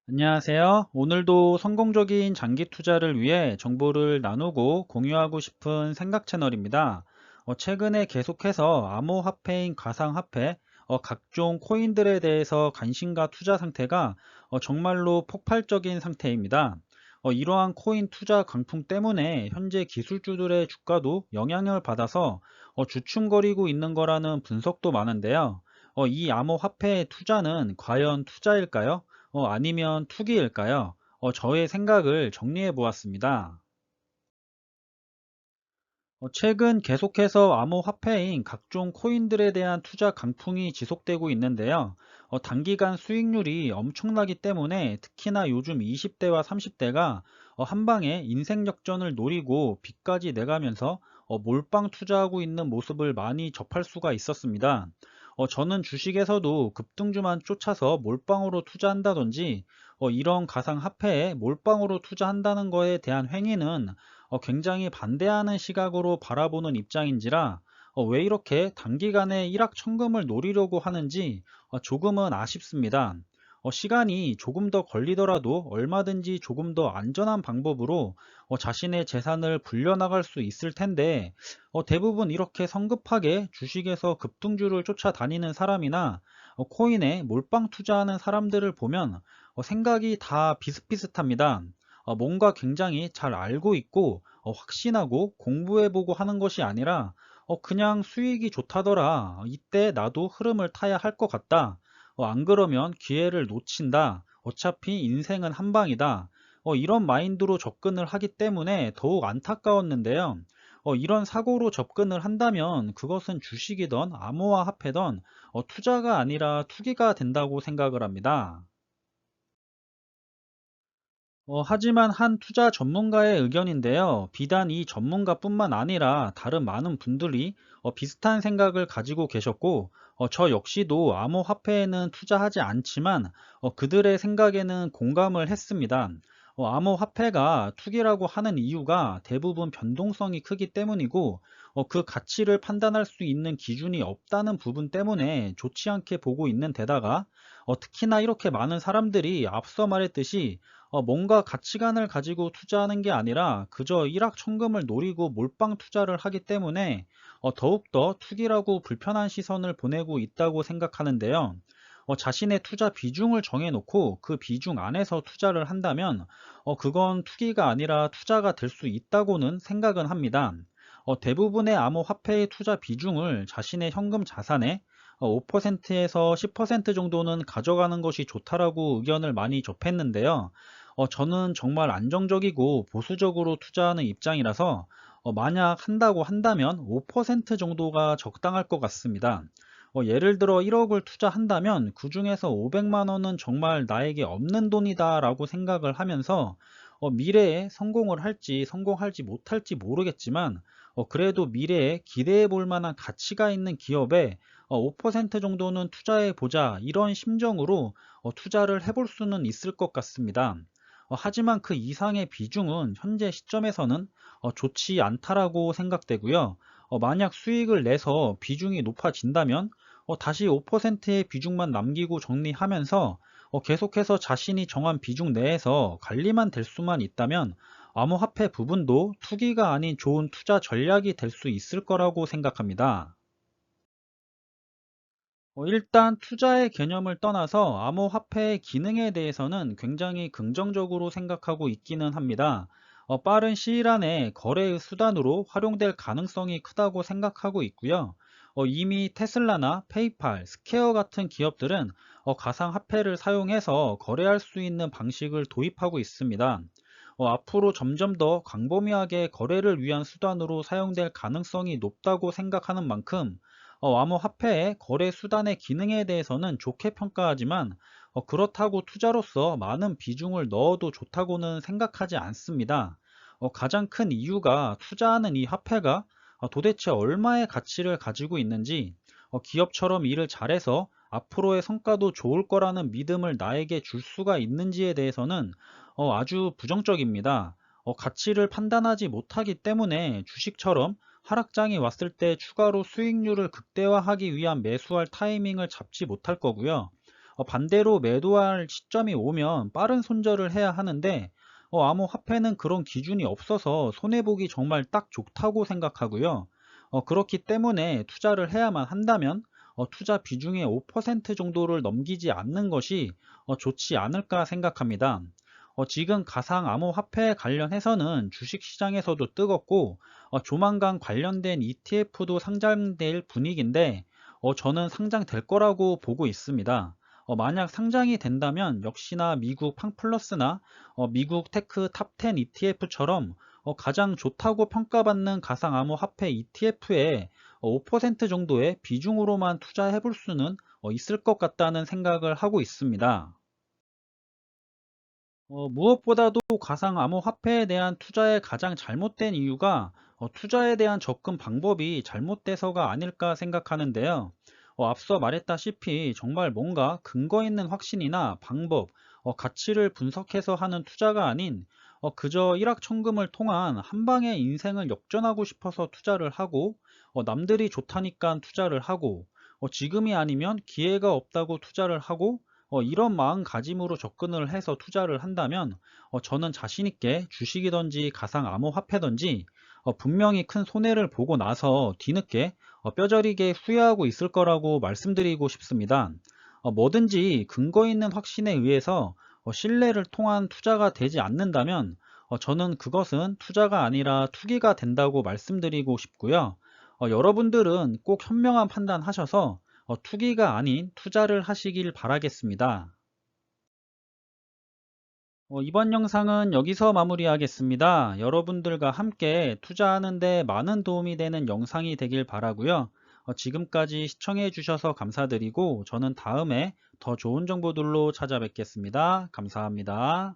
안녕하세요. 오늘도 성공적인 장기 투자를 위해 정보를 나누고 공유하고 싶은 생각 채널입니다. 최근에 계속해서 암호화폐인 가상화폐, 각종 코인들에 대해서 관심과 투자 상태가 정말로 폭발적인 상태입니다. 이러한 코인 투자 강풍 때문에 현재 기술주들의 주가도 영향을 받아서 주춤거리고 있는 거라는 분석도 많은데요. 이 암호화폐의 투자는 과연 투자일까요? 아니면 투기일까요? 저의 생각을 정리해 보았습니다. 최근 계속해서 암호화폐인 각종 코인들에 대한 투자 강풍이 지속되고 있는데요. 단기간 수익률이 엄청나기 때문에 특히나 요즘 20대와 30대가 한 방에 인생 역전을 노리고 빚까지 내가면서 몰빵 투자하고 있는 모습을 많이 접할 수가 있었습니다. 저는 주식에서도 급등주만 쫓아서 몰빵으로 투자한다든지 이런 가상화폐에 몰빵으로 투자한다는 거에 대한 행위는 굉장히 반대하는 시각으로 바라보는 입장인지라 왜 이렇게 단기간에 일확천금을 노리려고 하는지 조금은 아쉽습니다. 시간이 조금 더 걸리더라도 얼마든지 조금 더 안전한 방법으로 자신의 재산을 불려나갈 수 있을 텐데 대부분 이렇게 성급하게 주식에서 급등주를 쫓아다니는 사람이나 코인에 몰빵 투자하는 사람들을 보면 생각이 다 비슷비슷합니다. 뭔가 굉장히 잘 알고 있고 확신하고 공부해보고 하는 것이 아니라 그냥 수익이 좋다더라. 이때 나도 흐름을 타야 할 것 같다. 안 그러면 기회를 놓친다. 어차피 인생은 한 방이다. 이런 마인드로 접근을 하기 때문에 더욱 안타까웠는데요. 이런 사고로 접근을 한다면 그것은 주식이던 암호화폐던 투자가 아니라 투기가 된다고 생각을 합니다. 하지만 한 투자 전문가의 의견인데요. 비단 이 전문가뿐만 아니라 다른 많은 분들이 비슷한 생각을 가지고 계셨고, 저 역시도 암호화폐에는 투자하지 않지만 그들의 생각에는 공감을 했습니다. 암호화폐가 투기라고 하는 이유가 대부분 변동성이 크기 때문이고, 그 가치를 판단할 수 있는 기준이 없다는 부분 때문에 좋지 않게 보고 있는 데다가, 특히나 이렇게 많은 사람들이 앞서 말했듯이 뭔가 가치관을 가지고 투자하는 게 아니라 그저 일확천금을 노리고 몰빵 투자를 하기 때문에 더욱더 투기라고 불편한 시선을 보내고 있다고 생각하는데요. 자신의 투자 비중을 정해놓고 그 비중 안에서 투자를 한다면 그건 투기가 아니라 투자가 될 수 있다고는 생각은 합니다. 대부분의 암호화폐의 투자 비중을 자신의 현금 자산의 5%에서 10% 정도는 가져가는 것이 좋다라고 의견을 많이 접했는데요. 저는 정말 안정적이고 보수적으로 투자하는 입장이라서 만약 한다고 한다면 5% 정도가 적당할 것 같습니다. 예를 들어 1억을 투자한다면 그 중에서 500만 원은 정말 나에게 없는 돈이다 라고 생각을 하면서 미래에 성공을 할지 성공할지 못할지 모르겠지만 그래도 미래에 기대해 볼 만한 가치가 있는 기업에 5% 정도는 투자해 보자 이런 심정으로 투자를 해볼 수는 있을 것 같습니다. 하지만 그 이상의 비중은 현재 시점에서는 좋지 않다라고 생각되고요. 만약 수익을 내서 비중이 높아진다면 다시 5%의 비중만 남기고 정리하면서 계속해서 자신이 정한 비중 내에서 관리만 될 수만 있다면 암호화폐 부분도 투기가 아닌 좋은 투자 전략이 될 수 있을 거라고 생각합니다. 일단 투자의 개념을 떠나서 암호화폐의 기능에 대해서는 굉장히 긍정적으로 생각하고 있기는 합니다. 빠른 시일 안에 거래의 수단으로 활용될 가능성이 크다고 생각하고 있고요. 이미 테슬라나 페이팔, 스퀘어 같은 기업들은 가상화폐를 사용해서 거래할 수 있는 방식을 도입하고 있습니다. 앞으로 점점 더 광범위하게 거래를 위한 수단으로 사용될 가능성이 높다고 생각하는 만큼 암호화폐의 거래 수단의 기능에 대해서는 좋게 평가하지만 그렇다고 투자로서 많은 비중을 넣어도 좋다고는 생각하지 않습니다. 가장 큰 이유가 투자하는 이 화폐가 도대체 얼마의 가치를 가지고 있는지 기업처럼 일을 잘해서 앞으로의 성과도 좋을 거라는 믿음을 나에게 줄 수가 있는지에 대해서는 아주 부정적입니다. 가치를 판단하지 못하기 때문에 주식처럼 하락장이 왔을 때 추가로 수익률을 극대화하기 위한 매수할 타이밍을 잡지 못할 거고요. 반대로 매도할 시점이 오면 빠른 손절을 해야 하는데 암호화폐는 그런 기준이 없어서 손해보기 정말 딱 좋다고 생각하고요. 그렇기 때문에 투자를 해야만 한다면 투자 비중의 5% 정도를 넘기지 않는 것이 좋지 않을까 생각합니다. 지금 가상 암호화폐 관련해서는 주식시장에서도 뜨겁고 조만간 관련된 ETF도 상장될 분위기인데 저는 상장될 거라고 보고 있습니다. 만약 상장이 된다면 역시나 미국 팡플러스나 미국 테크 탑10 ETF처럼 가장 좋다고 평가받는 가상암호화폐 ETF에 5% 정도의 비중으로만 투자해 볼 수는 있을 것 같다는 생각을 하고 있습니다. 무엇보다도 가상암호화폐에 대한 투자의 가장 잘못된 이유가 투자에 대한 접근 방법이 잘못돼서가 아닐까 생각하는데요. 앞서 말했다시피 정말 뭔가 근거 있는 확신이나 방법, 가치를 분석해서 하는 투자가 아닌 그저 일확천금을 통한 한 방에 인생을 역전하고 싶어서 투자를 하고 남들이 좋다니까 투자를 하고 지금이 아니면 기회가 없다고 투자를 하고 이런 마음가짐으로 접근을 해서 투자를 한다면 저는 자신 있게 주식이든지 가상 암호화폐든지 분명히 큰 손해를 보고 나서 뒤늦게 뼈저리게 후회하고 있을 거라고 말씀드리고 싶습니다. 뭐든지 근거 있는 확신에 의해서 신뢰를 통한 투자가 되지 않는다면 저는 그것은 투자가 아니라 투기가 된다고 말씀드리고 싶고요. 여러분들은 꼭 현명한 판단하셔서 투기가 아닌 투자를 하시길 바라겠습니다. 이번 영상은 여기서 마무리하겠습니다. 여러분들과 함께 투자하는 데 많은 도움이 되는 영상이 되길 바라고요. 지금까지 시청해 주셔서 감사드리고 저는 다음에 더 좋은 정보들로 찾아뵙겠습니다. 감사합니다.